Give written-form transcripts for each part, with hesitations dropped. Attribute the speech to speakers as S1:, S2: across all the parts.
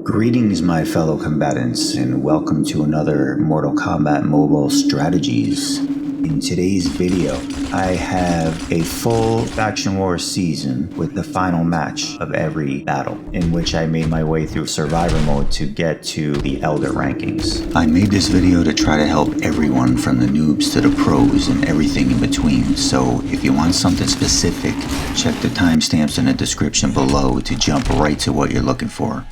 S1: Greetings, my fellow combatants, and welcome to another Mortal Kombat Mobile Strategies. In today's video, I have a full Faction Wars season with the final match of every battle, in which I made my way through Survivor mode to get to the Elder rankings. I made this video to try to help everyone from the noobs to the pros and everything in between, so if you want something specific, check the timestamps in the description below to jump right to what you're looking for.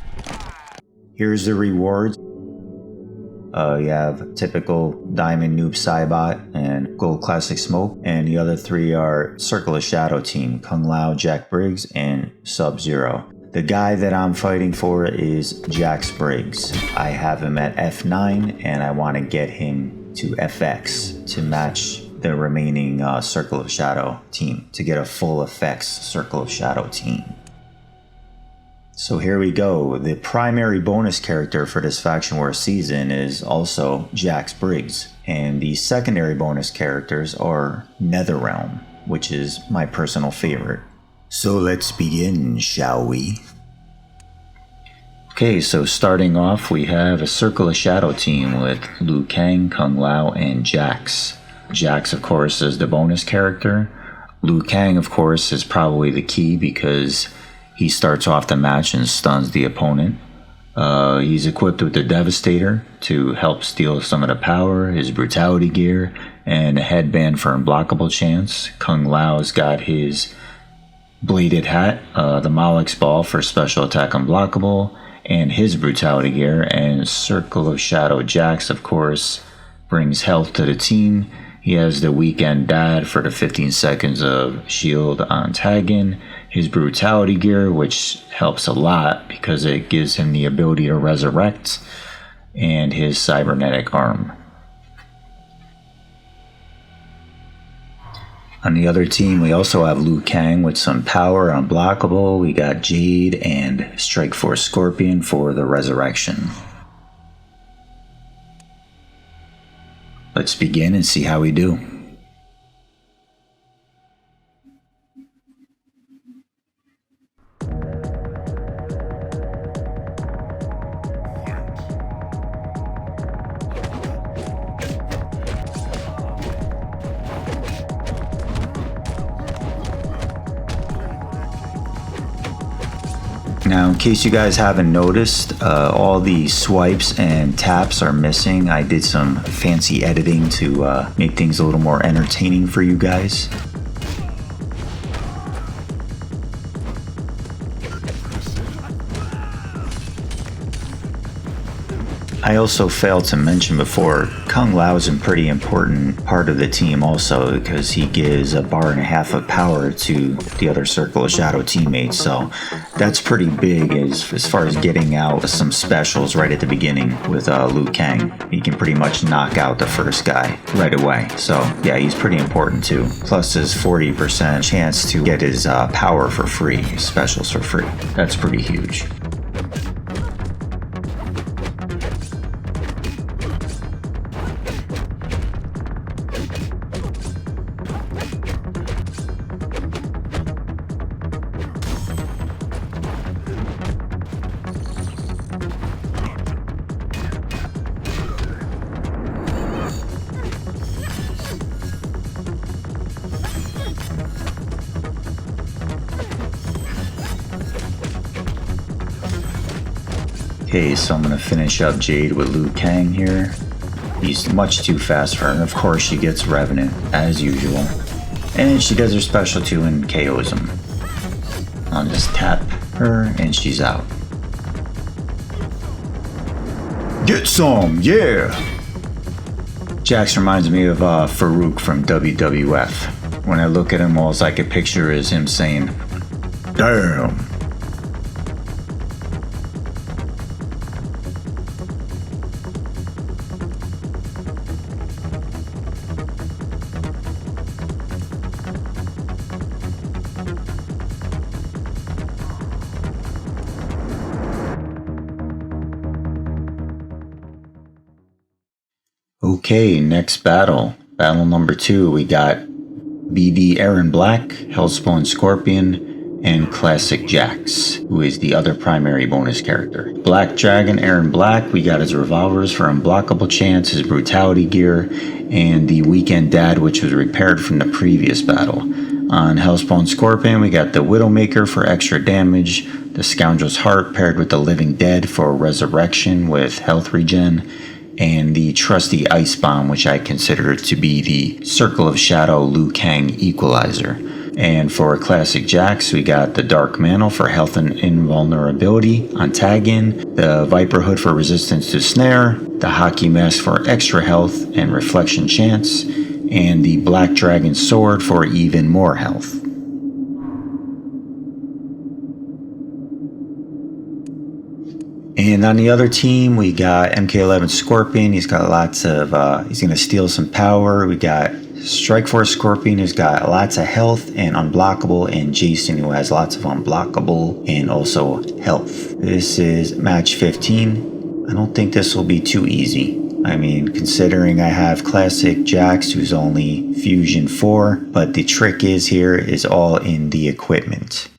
S1: Here's the rewards. You have typical Diamond Noob Saibot and Gold Classic Smoke, and the other three are Circle of Shadow team, Kung Lao, Jack Briggs, and Sub-Zero. The guy that I'm fighting for is Jax Briggs. I have him at F9 and I want to get him to FX to match the remaining Circle of Shadow team, to get a full FX Circle of Shadow team. So here we go. The primary bonus character for this Faction War season is also Jax Briggs, and the secondary bonus characters are Netherrealm, which is my personal favorite. So let's begin, shall we? Okay, so starting off we have a Circle of Shadow team with Liu Kang, Kung Lao, and Jax. Jax, of course, is the bonus character. Liu Kang, of course, is probably the key because he starts off the match and stuns the opponent. He's equipped with the Devastator to help steal some of the power, his brutality gear, and a headband for unblockable chance. Kung Lao's got his bladed hat, the Malek's ball for special attack unblockable, and his brutality gear. And Circle of Shadow Jax, of course, brings health to the team. He has the Weekend Dad for the 15 seconds of shield on tagging, his brutality gear, which helps a lot because it gives him the ability to resurrect, and his cybernetic arm. On the other team, we also have Liu Kang with some power unblockable. We got Jade and Strikeforce Scorpion for the resurrection. Let's begin and see how we do. Now, in case you guys haven't noticed, all the swipes and taps are missing. I did some fancy editing to make things a little more entertaining for you guys. I also failed to mention before, Kung Lao is a pretty important part of the team also, because he gives a bar and a half of power to the other Circle of Shadow teammates, so that's pretty big as far as getting out some specials right at the beginning with Liu Kang. He can pretty much knock out the first guy right away, so yeah, he's pretty important too. Plus his 40% chance to get his power for free, specials for free. That's pretty huge. Okay, so I'm going to finish up Jade with Liu Kang here. He's much too fast for her, and of course she gets Revenant, as usual. And she does her special too and KOs him. I'll just tap her and she's out. Get some, yeah! Jax reminds me of Farouk from WWF. When I look at him, all I can picture is him saying, "Damn!" Okay, next battle. Battle number 2, we got BD Erron Black, Hellspawn Scorpion, and Classic Jax, who is the other primary bonus character. Black Dragon Erron Black, we got his revolvers for unblockable chance, his brutality gear, and the Weekend Dad, which was repaired from the previous battle. On Hellspawn Scorpion, we got the Widowmaker for extra damage, the Scoundrel's Heart paired with the Living Dead for resurrection with health regen, and the trusty Ice Bomb, which I consider to be the Circle of Shadow Liu Kang equalizer. And for Classic Jax, we got the Dark Mantle for health and invulnerability on tag-in, the Viper Hood for resistance to snare, the Hockey Mask for extra health and reflection chance, and the Black Dragon Sword for even more health. And on the other team, we got MK11 Scorpion. He's got lots of, he's going to steal some power. We got Strike Force Scorpion, who's got lots of health and unblockable, and Jason, who has lots of unblockable and also health. This is match 15. I don't think this will be too easy. I mean, considering I have Classic Jax, who's only Fusion 4, but the trick is here is all in the equipment.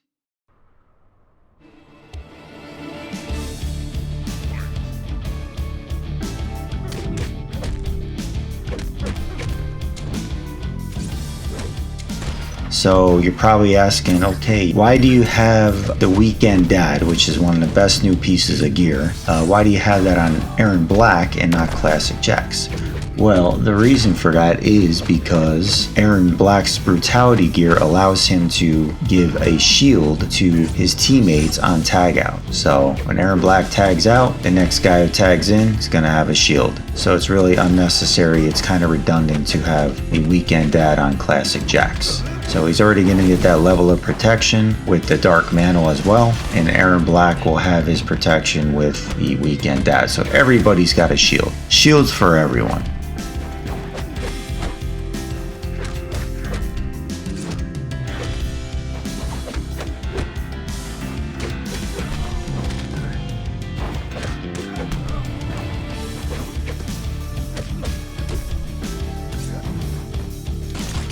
S1: So you're probably asking, okay, why do you have the Weekend Dad, which is one of the best new pieces of gear? Why do you have that on Erron Black and not Classic Jax? Well, the reason for that is because Erron Black's brutality gear allows him to give a shield to his teammates on tag out. So when Erron Black tags out, the next guy who tags in is going to have a shield. So it's really unnecessary. It's kind of redundant to have the Weekend Dad on Classic Jax. So he's already going to get that level of protection with the Dark Mantle as well, and Erron Black will have his protection with the Weekend Dad. So everybody's got a shield. Shields for everyone.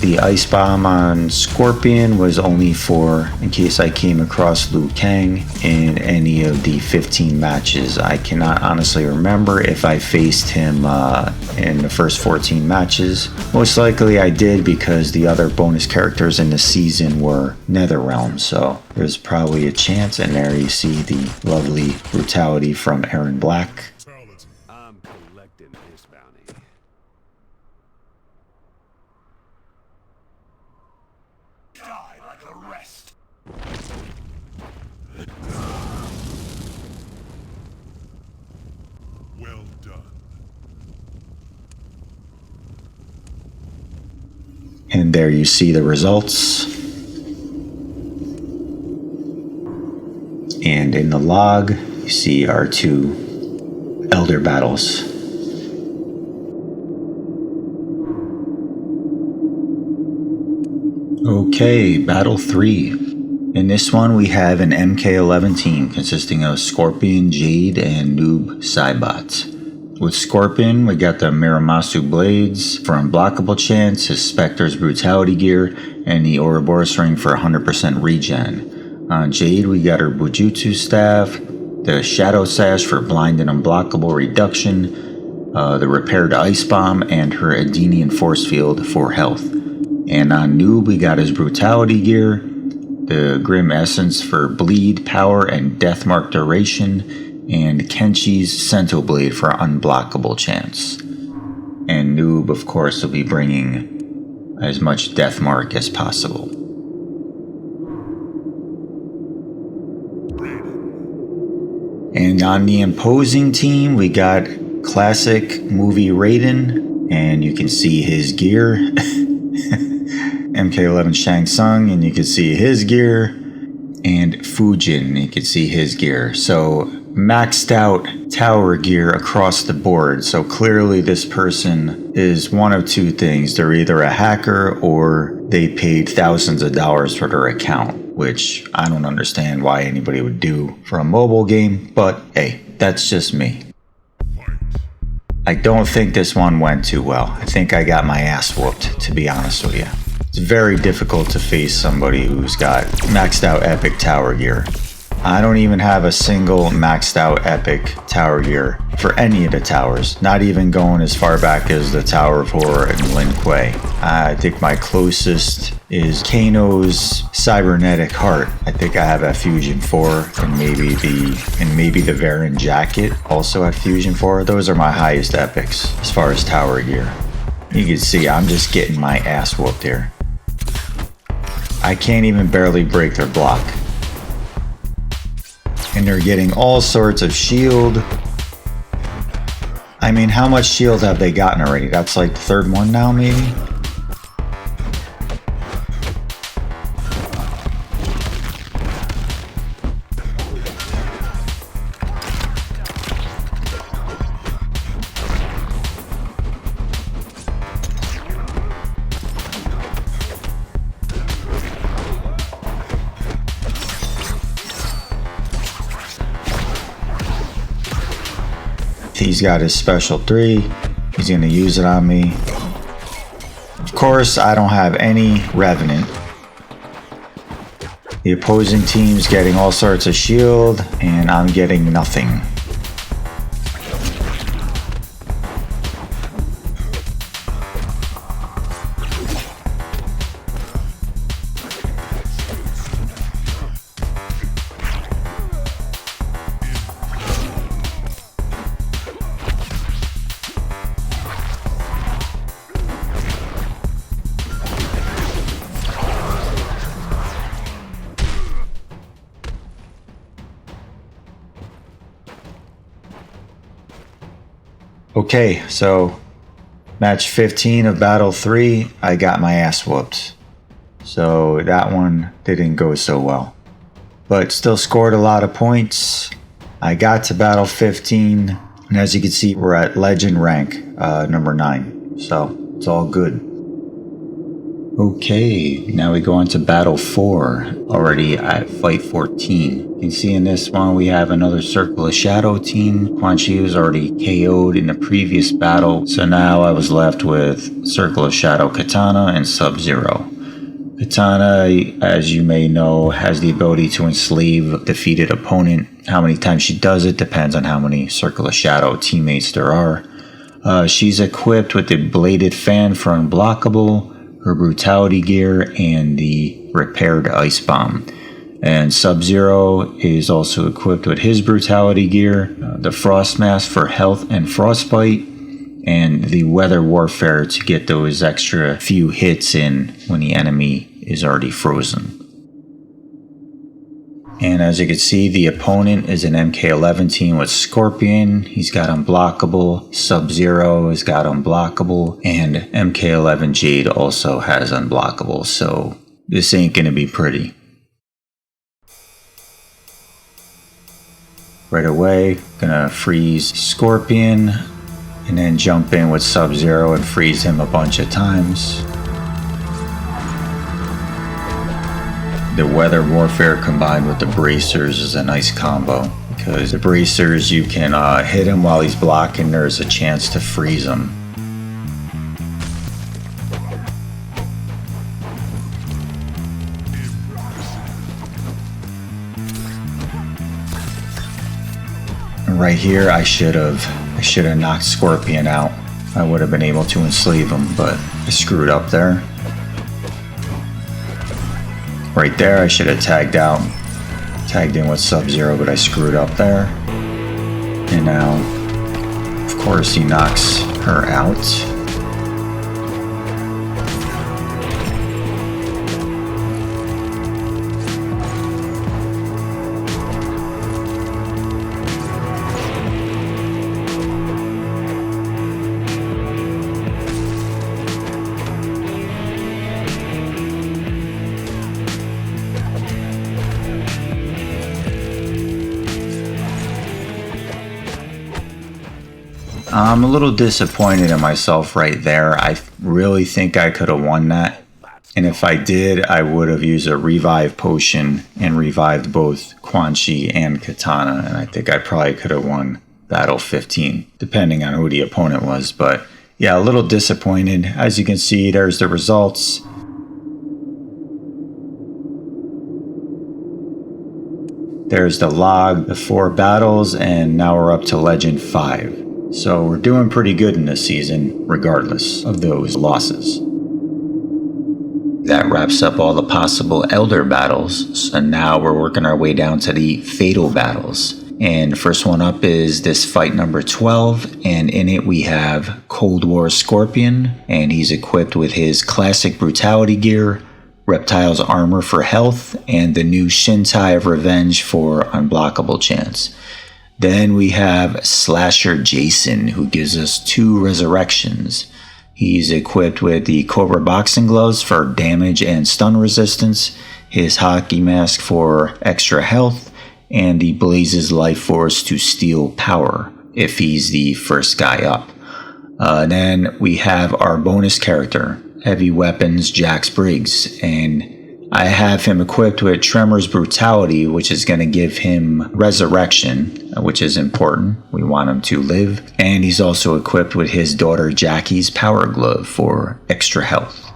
S1: The Ice Bomb on Scorpion was only for in case I came across Liu Kang in any of the 15 matches. I cannot honestly remember if I faced him in the first 14 matches. Most likely I did, because the other bonus characters in the season were Netherrealm, so there's probably a chance. And there you see the lovely brutality from Erron Black.
S2: I'm collecting this bounty. Die like the rest. Well done.
S1: And there you see the results. And in the log, you see our two elder battles. Okay, battle 3. In this one, we have an MK11 team consisting of Scorpion, Jade, and Noob Saibot. With Scorpion, we got the Miramasu Blades for unblockable chance, his Spectre's brutality gear, and the Ouroboros ring for 100% regen. On Jade, we got her Bujutsu staff, the Shadow Sash for blind and unblockable reduction, the repaired Ice Bomb, and her Edenian Force Field for health. And on Noob, we got his brutality gear, the Grim Essence for bleed, power, and death mark duration, and Kenshi's Sento Blade for unblockable chance. And Noob, of course, will be bringing as much death mark as possible. And on the imposing team, we got Classic Movie Raiden, and you can see his gear. MK11 Shang Tsung, and you can see his gear. And Fujin, you can see his gear. So maxed out tower gear across the board. So clearly this person is one of two things. They're either a hacker or they paid thousands of dollars for their account, which I don't understand why anybody would do for a mobile game, but hey, that's just me. I don't think this one went too well. I think I got my ass whooped, to be honest with you. It's very difficult to face somebody who's got maxed out epic tower gear. I don't even have a single maxed out epic tower gear for any of the towers, not even going as far back as the Tower of Horror and Lin Kuei. I think my closest is Kano's Cybernetic Heart. I think I have at Fusion 4 and maybe the Varan Jacket also at Fusion 4. Those are my highest epics as far as tower gear. You can see I'm just getting my ass whooped here. I can't even barely break their block. And they're getting all sorts of shield. I mean, how much shield have they gotten already? That's like the third one now, maybe? He's got his special 3. He's going to use it on me. Of course, I don't have any Revenant. The opposing team's getting all sorts of shield, and I'm getting nothing. Okay, so match 15 of battle 3, I got my ass whooped. So that one didn't go so well. But still scored a lot of points. I got to battle 15, and as you can see, we're at legend rank number 9. So it's all good. Okay, now we go on to battle 4, already at fight 14. You can see in this one we have another Circle of Shadow team. Quan Chi was already KO'd in the previous battle, so now I was left with Circle of Shadow Kitana and Sub-Zero. Kitana, as you may know, has the ability to enslave a defeated opponent. How many times she does it depends on how many Circle of Shadow teammates there are. She's equipped with the Bladed Fan for Unblockable, her Brutality gear, and the Repaired Ice Bomb. And Sub-Zero is also equipped with his Brutality gear, the Frost Mask for health and frostbite, and the Weather Warfare to get those extra few hits in when the enemy is already frozen. And as you can see, the opponent is an MK11 team with Scorpion. He's got Unblockable. Sub-Zero has got Unblockable. And MK11 Jade also has Unblockable. So this ain't gonna be pretty. Right away, gonna freeze Scorpion. And then jump in with Sub-Zero and freeze him a bunch of times. The Weather Warfare combined with the Bracers is a nice combo, because the Bracers, you can hit him while he's blocking, there's a chance to freeze him. And right here, I should have knocked Scorpion out. I would have been able to enslave him, but I screwed up there. Right there, I should have tagged in with Sub-Zero, but I screwed up there. And now, of course, he knocks her out. I'm a little disappointed in myself right there. I really think I could have won that. And if I did, I would have used a revive potion and revived both Quan Chi and Kitana. And I think I probably could have won battle 15, depending on who the opponent was. But yeah, a little disappointed. As you can see, there's the results. There's the log, the 4 battles, and now we're up to Legend 5. So we're doing pretty good in this season, regardless of those losses. That wraps up all the possible Elder battles, so now we're working our way down to the Fatal battles. And first one up is this fight number 12, and in it we have Cold War Scorpion, and he's equipped with his classic brutality gear, Reptile's armor for health, and the new Shintai of Revenge for unblockable chance. Then we have Slasher Jason, who gives us 2 resurrections. He's equipped with the Cobra boxing gloves for damage and stun resistance, his hockey mask for extra health, and the Blaze's life force to steal power if he's the first guy up. Then we have our bonus character, Heavy Weapons Jax Briggs, and I have him equipped with Tremor's Brutality, which is going to give him Resurrection, which is important. We want him to live. And he's also equipped with his daughter Jackie's Power Glove for extra health.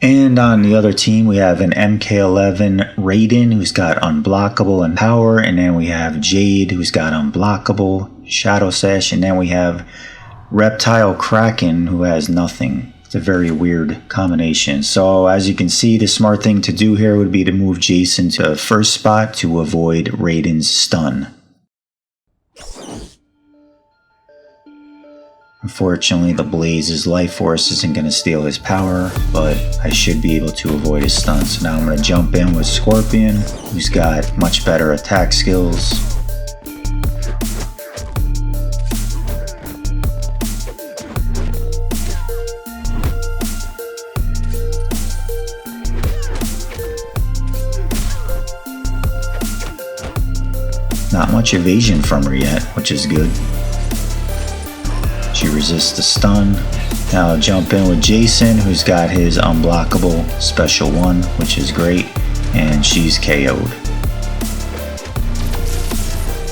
S1: And on the other team, we have an MK11 Raiden, who's got Unblockable and Power. And then we have Jade, who's got Unblockable, Shadow Sash. And then we have Reptile Kraken, who has nothing. It's a very weird combination. So as you can see, the smart thing to do here would be to move Jason to first spot to avoid Raiden's stun. Unfortunately, the Blaze's life force isn't going to steal his power, but I should be able to avoid his stun. So now I'm going to jump in with Scorpion, who's got much better attack skills. Not much evasion from her yet, which is good. She resists the stun. Now I'll jump in with Jason, who's got his unblockable special 1, which is great, and she's KO'd.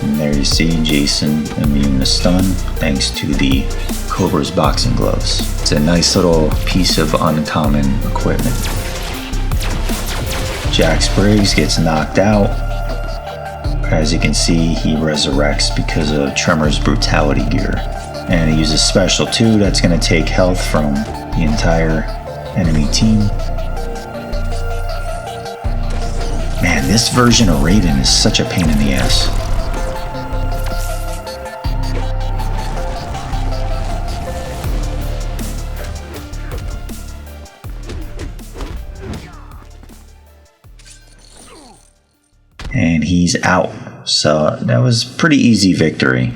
S1: And there you see Jason immune to stun thanks to the Cobra's boxing gloves. It's a nice little piece of uncommon equipment. Jax Briggs gets knocked out. As you can see, he resurrects because of Tremor's Brutality gear. And he uses Special 2, that's going to take health from the entire enemy team. Man, this version of Raiden is such a pain in the ass. And he's out. So that was pretty easy victory.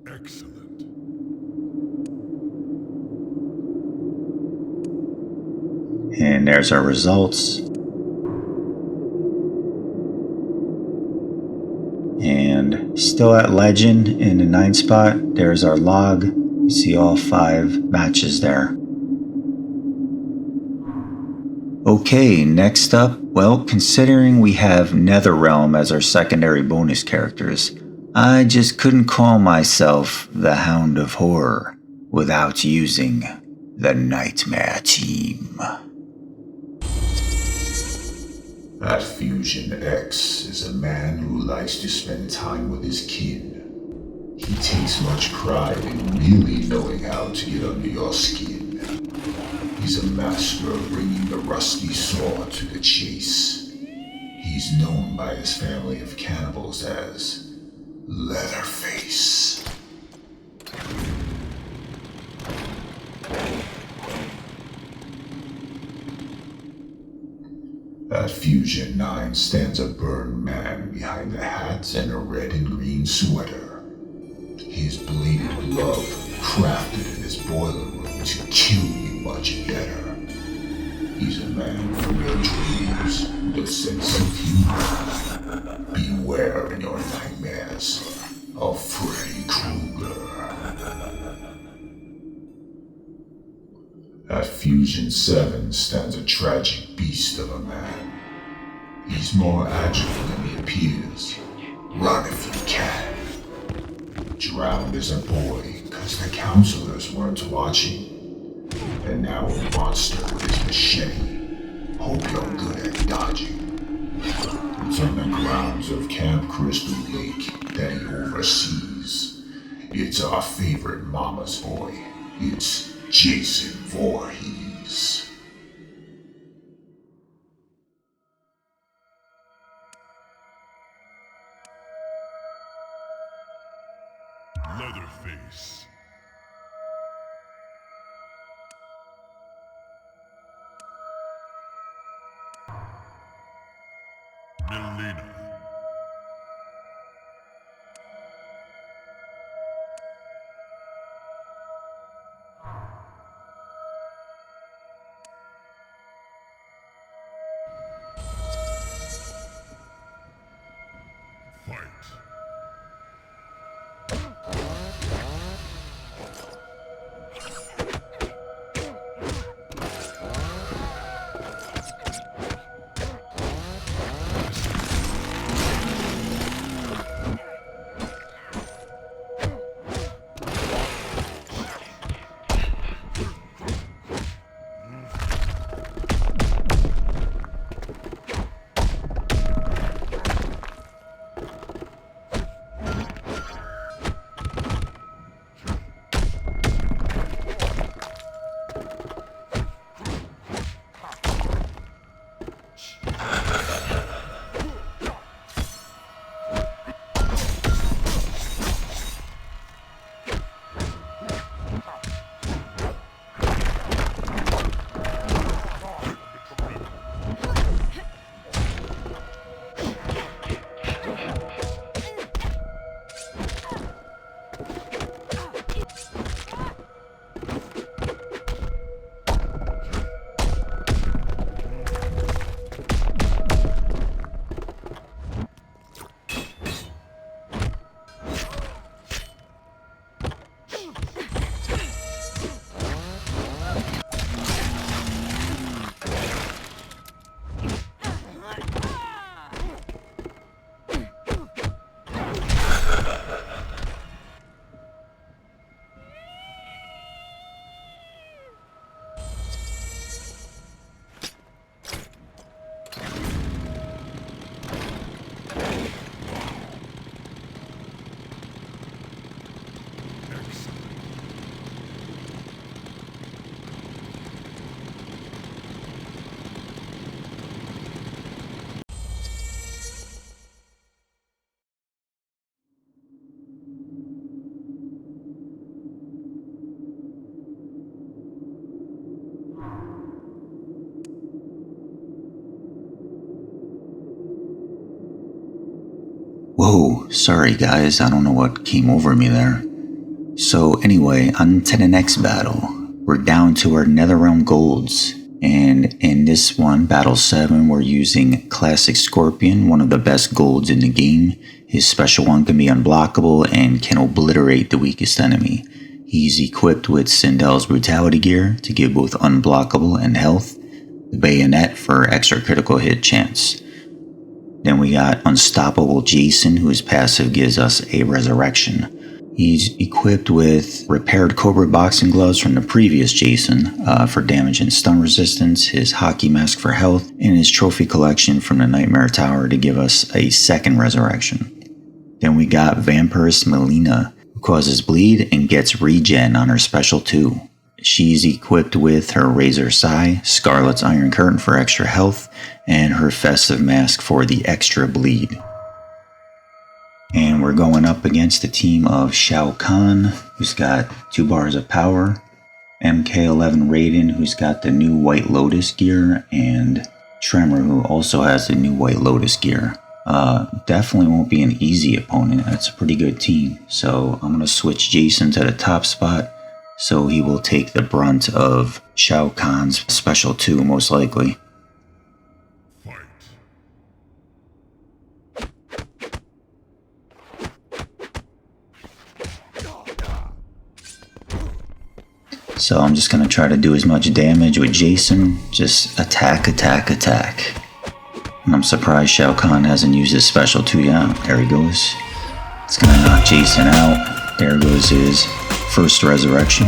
S2: Excellent.
S1: And there's our results. And still at Legend in the 9th spot. There's our log. You see all 5 matches there. Okay, next up, well, considering we have Netherrealm as our secondary bonus characters, I just couldn't call myself the Hound of Horror without using the Nightmare Team.
S3: That Fusion X is a man who likes to spend time with his kin. He takes much pride in really knowing how to get under your skin. He's a master of bringing the rusty sword to the chase. He's known by his family of cannibals as Leatherface. At Fusion 9 stands a burned man behind the hat and a red and green sweater. His bladed glove crafted in his boiler room to kill you much better. He's a man from your dreams with a sense of humor. Beware in your nightmares of Freddy Krueger. At Fusion 7 stands a tragic beast of a man. He's more agile than he appears. Run if you can. Drowned as a boy because the counselors weren't watching. And now a monster with his machete. Hope you're good at dodging. It's on the grounds of Camp Crystal Lake that he oversees. It's our favorite mama's boy. It's Jason Voorhees.
S2: Leatherface. Mileena. Fight.
S1: Whoa, sorry guys, I don't know what came over me there. So anyway, on to the next battle. We're down to our Netherrealm golds. And in this one, Battle 7, we're using Classic Scorpion, one of the best golds in the game. His special one can be unblockable and can obliterate the weakest enemy. He's equipped with Sindel's Brutality gear to give both unblockable and health. The bayonet for extra critical hit chance. Then we got Unstoppable Jason, whose passive gives us a resurrection. He's equipped with repaired Cobra boxing gloves from the previous Jason for damage and stun resistance, his hockey mask for health, and his trophy collection from the Nightmare Tower to give us a second resurrection. Then we got Vampiress Mileena, who causes bleed and gets regen on her special too. She's equipped with her Razor Sai, Scarlet's Iron Curtain for extra health, and her Festive Mask for the extra bleed. And we're going up against a team of Shao Kahn, who's got 2 bars of power, MK11 Raiden, who's got the new White Lotus gear, and Tremor, who also has the new White Lotus gear. Definitely won't be an easy opponent. That's a pretty good team. So I'm going to switch Jason to the top spot, so he will take the brunt of Shao Kahn's special 2, most likely. So I'm just going to try to do as much damage with Jason. Just attack, attack, attack. And I'm surprised Shao Kahn hasn't used his special 2 yet. There he goes. It's going to knock Jason out. There goes his first resurrection.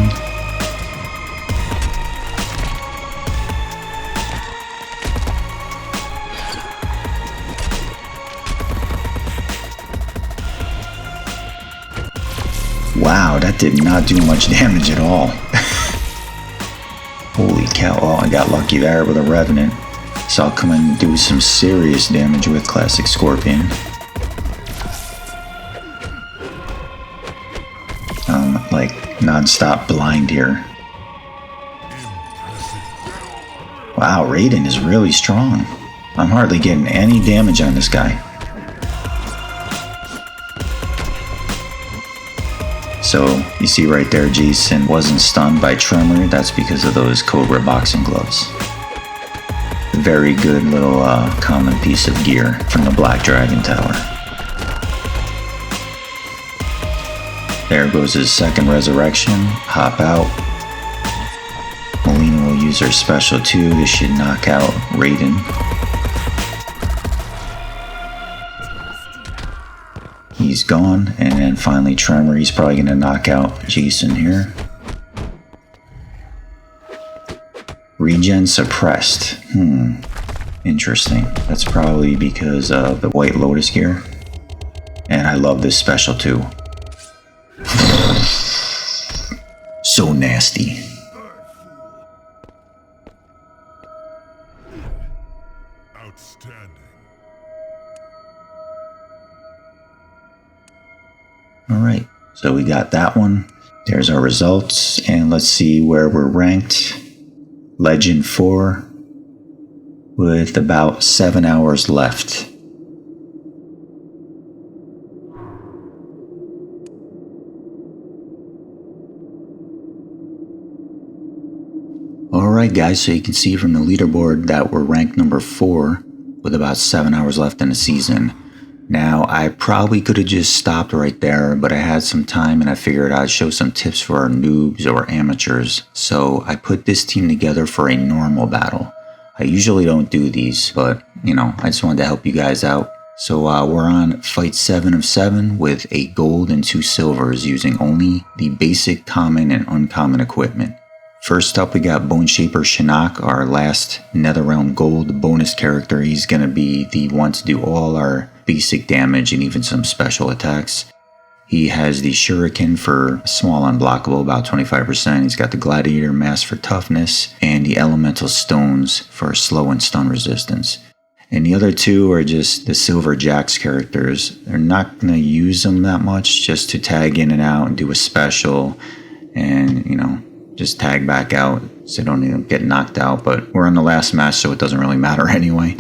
S1: Wow, that did not do much damage at all. Holy cow. Oh, I got lucky there with a Revenant. So I'll come and do some serious damage with Classic Scorpion. Like non-stop blind here. Wow, Raiden is really strong. I'm hardly getting any damage on this guy. So you see right there, Jason wasn't stunned by Tremor. That's because of those Cobra boxing gloves. Very good little common piece of gear from the Black Dragon Tower. There goes his second resurrection. Hop out. Mileena will use her special too. This should knock out Raiden. He's gone. And then finally Tremor. He's probably going to knock out Jason here. Regen suppressed. Interesting. That's probably because of the White Lotus gear. And I love this special too. So nasty.
S2: Outstanding.
S1: Alright, so we got that one. There's our results, and let's see where we're ranked. Legend 4, with about 7 hours left. Alright guys, so you can see from the leaderboard that we're ranked number 4 with about 7 hours left in the season. Now, I probably could have just stopped right there, but I had some time and I figured I'd show some tips for our noobs or amateurs. So I put this team together for a normal battle. I usually don't do these, but you know, I just wanted to help you guys out. So we're on fight 7 of 7 with a gold and 2 silvers using only the basic, common, and uncommon equipment. First up, we got Bone Shaper Shinnok, our last Netherrealm Gold bonus character. He's going to be the one to do all our basic damage and even some special attacks. He has the Shuriken for small unblockable, about 25%. He's got the Gladiator Mask for toughness, and the Elemental Stones for slow and stun resistance. And the other two are just the Silver Jax characters. They're not going to use them that much, just to tag in and out and do a special and, you know, just tag back out so they don't even get knocked out. But we're on the last match, so it doesn't really matter anyway.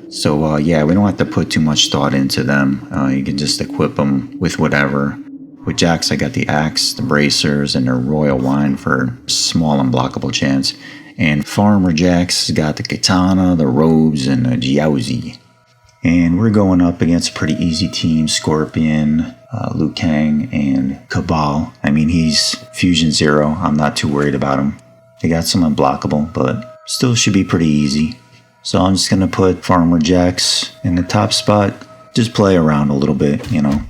S1: So yeah, we don't have to put too much thought into them. You can just equip them with whatever. With Jax, I got the Axe, the Bracers, and the Royal Wine for small unblockable chance. And Farmer Jax got the Katana, the Robes, and the Jiaozi. And we're going up against a pretty easy team. Scorpion, Liu Kang, and Cabal. I mean, he's Fusion 0. I'm not too worried about him. They got some unblockable, but still should be pretty easy. So I'm just going to put Farmer Jax in the top spot. Just play around a little bit, you know.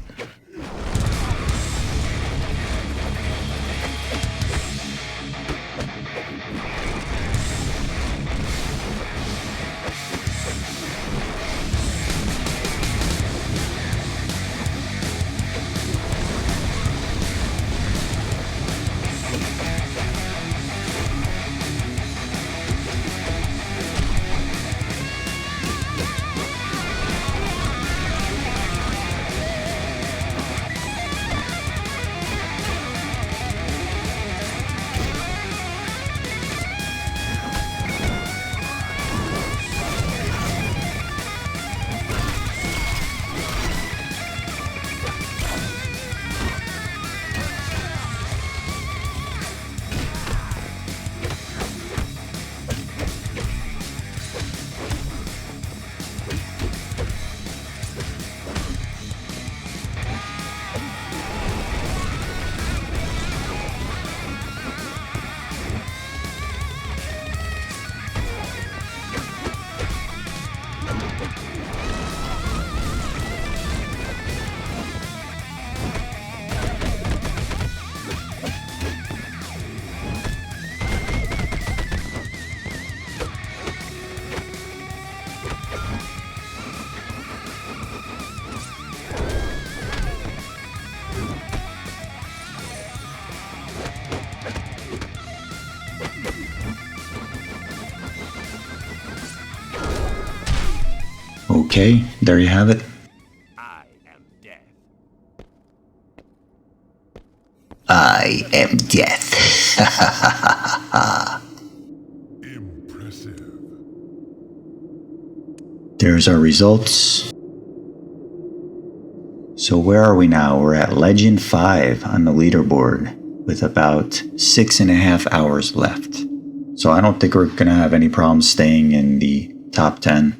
S1: Okay, there you have it.
S4: I am death.
S1: I am death.
S2: Impressive.
S1: There's our results. So where are we now? We're at Legend 5 on the leaderboard with about 6.5 hours left. So I don't think we're going to have any problems staying in the top 10.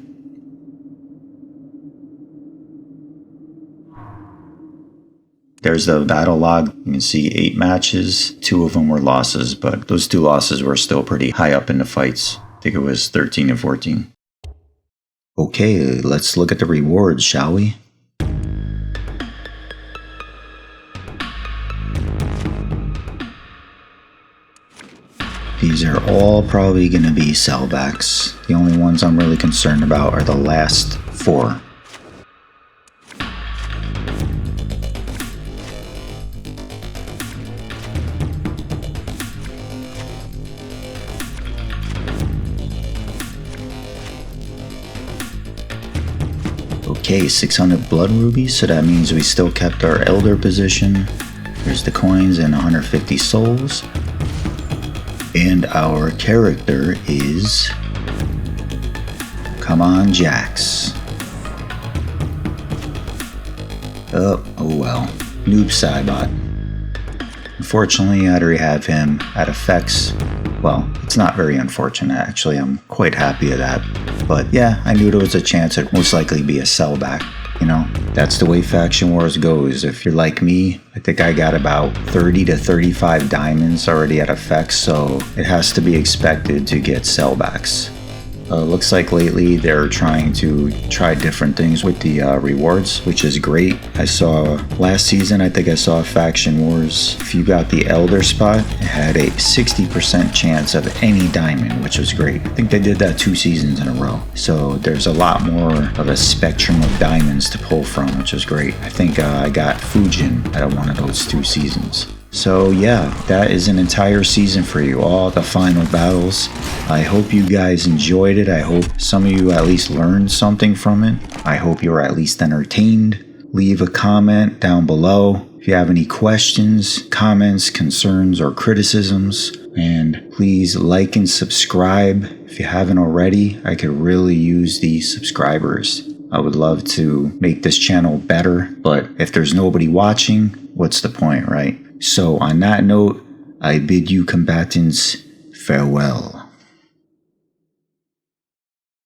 S1: There's the battle log. You can see 8 matches. 2 of them were losses, but those 2 losses were still pretty high up in the fights. I think it was 13 and 14. Okay, let's look at the rewards, shall we? These are all probably going to be sellbacks. The only ones I'm really concerned about are the last 4. Okay, 600 blood rubies, so that means we still kept our elder position. There's the coins and 150 souls. And our character is... Come on, Jax. Oh well. Noob Saibot. Unfortunately, I'd already have him at effects. Well, it's not very unfortunate, actually. I'm quite happy with that. But yeah, I knew there was a chance it'd most likely be a sellback. You know, that's the way Faction Wars goes. If you're like me, I think I got about 30 to 35 diamonds already at effects, so it has to be expected to get sellbacks. Looks like lately they're trying to try different things with the rewards, which is great. I saw last season, I think I saw Faction Wars. If you got the Elder spot, it had a 60% chance of any diamond, which was great. I think they did that 2 seasons in a row. So there's a lot more of a spectrum of diamonds to pull from, which was great. I think I got Fujin at one of those 2 seasons. So yeah, that is an entire season for you, all the final battles. I hope you guys enjoyed it. I hope some of you at least learned something from it. I hope you were at least entertained. Leave a comment down below if you have any questions, comments, concerns, or criticisms. And please like and subscribe if you haven't already. I could really use the subscribers. I would love to make this channel better, but if there's nobody watching, what's the point, right? So on that note, I bid you combatants farewell.